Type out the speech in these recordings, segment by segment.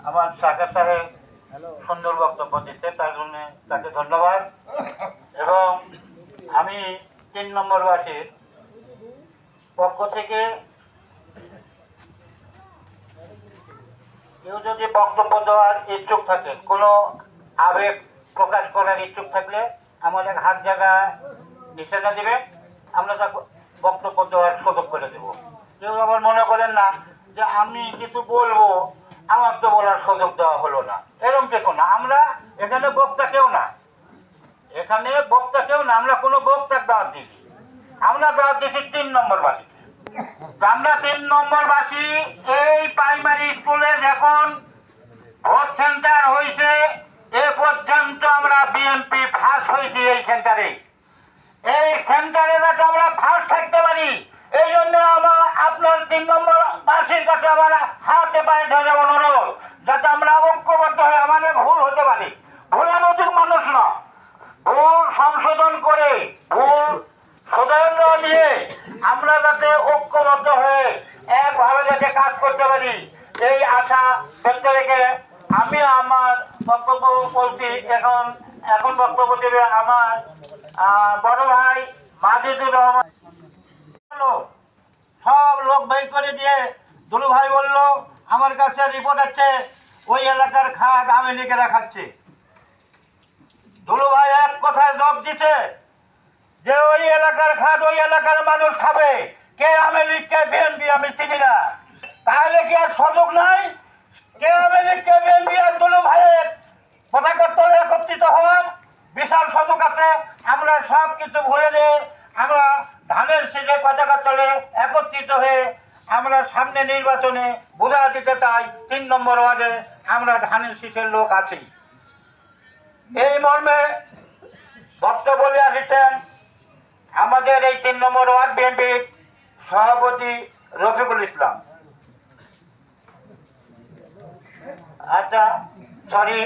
আমার সাকা সাহেব সুন্দর বক্তব্য দিচ্ছে, তার জন্য তাকে ধন্যবাদ। এবং আমি 3 নম্বর ওয়ার্ডের পক্ষ থেকে কেউ যদি বক্তব্য দেওয়ার ইচ্ছুক থাকে, কোনো আবেগ প্রকাশ করার ইচ্ছুক থাকলে আমাদের হাত জায়গায় নিশানা দেবে, আমরা তাকে বক্তব্য দেওয়ার সুযোগ করে দেব। কেউ আবার মনে করেন না যে আমি কিছু বলবো, আমার তো বলার সুযোগ দেওয়া হলো না, এরকম কিছু না। আমরা এখানে বক্তা কেউ না, আমরা কোনো বক্তার দাওয়াত দিচ্ছি, আমরা দাওয়াত দিচ্ছি 3 নম্বর বাসী। আমরা 3 নম্বর বাসী এই প্রাইমারি স্কুলে যখন ভোট সেন্টার হয়েছে এ পর্যন্ত আমরা বিএনপি ফার্স্ট হয়েছি। এই সেন্টারে যাতে আমরা ফার্স্ট থাকতে পারি, এই জন্য আমার আপনার 3 নম্বর বাসীর কাছে আমার হাতে পায়ে ধরে অনুরোধ, যাতে আমরা ঐক্যবদ্ধ হয়ে আমাদের ভুল হতে পারি, ভুলের অধিক মানুষ না, ভুল সংশোধন করে ভুল শোধন নিয়ে আমরা যাতে ঐক্যবদ্ধ হয়ে একভাবে যাতে কাজ করতে পারি, এই আশা ব্যক্ত রেখে আমি আমার বক্তব্য বলছি। এখন বক্তব্য দেবে আমার বড় ভাই মাজিদুর রহমান। সব লোক বের করে দিয়ে দুলু ভাই বলল আমার কাছে রিপোর্ট আছে ওই এলাকার খাদ আওয়ামী লীগেরা খাচ্ছে। দুলু ভাই এক কথায় জবাব দিছে যে ওই এলাকার খাদ ওই এলাকার মানুষ খাবে, কে আওয়ামী লীগ কে বিএনপি আমি চিনি না। তাহলে কি আর সুযোগ নাই কে আওয়ামী লীগ কে বিএনপি আর দুলু ভাইয়ের পতাকার তলে একত্রিত হওয়ার? বিশাল সুযোগ আছে। আমরা সব কিছু ভুলে দিয়ে আমরা ধানের শীষের পতাকার তলে একত্রিত হয়ে আমরা সামনে নির্বাচনে বোঝা দিতে চাই 3 নম্বর ওয়ার্ডে আমরা ধানের শীষের লোক আছি। এই মর্মে বক্তব্য বলে আসছেন আমাদের এই 3 নম্বর ওয়ার্ড বিএনপির সভাপতি রফিকুল ইসলাম। আচ্ছা, সরি,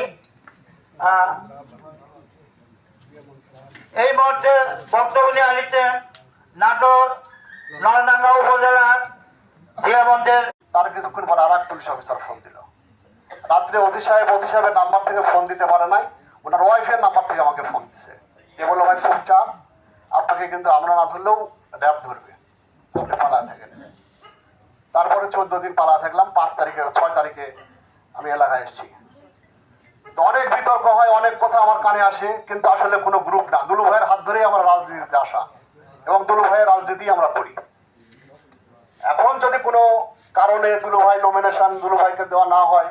এই মুহূর্তে বক্তব্য নিয়ে আসছেন নাটোর নলডাঙ্গা উপজেলার জিয়াবন্দের। তার কিছুক্ষণ পর আর এক পুলিশ অফিসার ফোন দিল। রাত্রে অতি সাহেবের নাম্বার থেকে ফোন দিতে পারে নাই, ওনার ওয়াইফের নাম্বার থেকে আমাকে ফোন দিচ্ছে। এ বললো ভাই খুব চাপ, আপনাকে কিন্তু আমরা না ধরলেও র্যাব ধরবে, আপনি পালা থাকেন। তারপরে 14 দিন পালা থাকলাম। 6 তারিখে আমি এলাকায় এসেছি। তো অনেক বিতর্ক হয়, অনেক কথা আমার কানে আসে, কিন্তু আসলে কোনো গ্রুপ না। দুলু ভাইয়ের হাত ধরেই আমরা রাজনীতিতে আসা এবং দুলু ভাইয়ের রাজনীতি আমরা করি। এখন যদি কোনো কারণে দুলু ভাই নমিনেশন দুলু ভাইকে দেওয়া না হয়,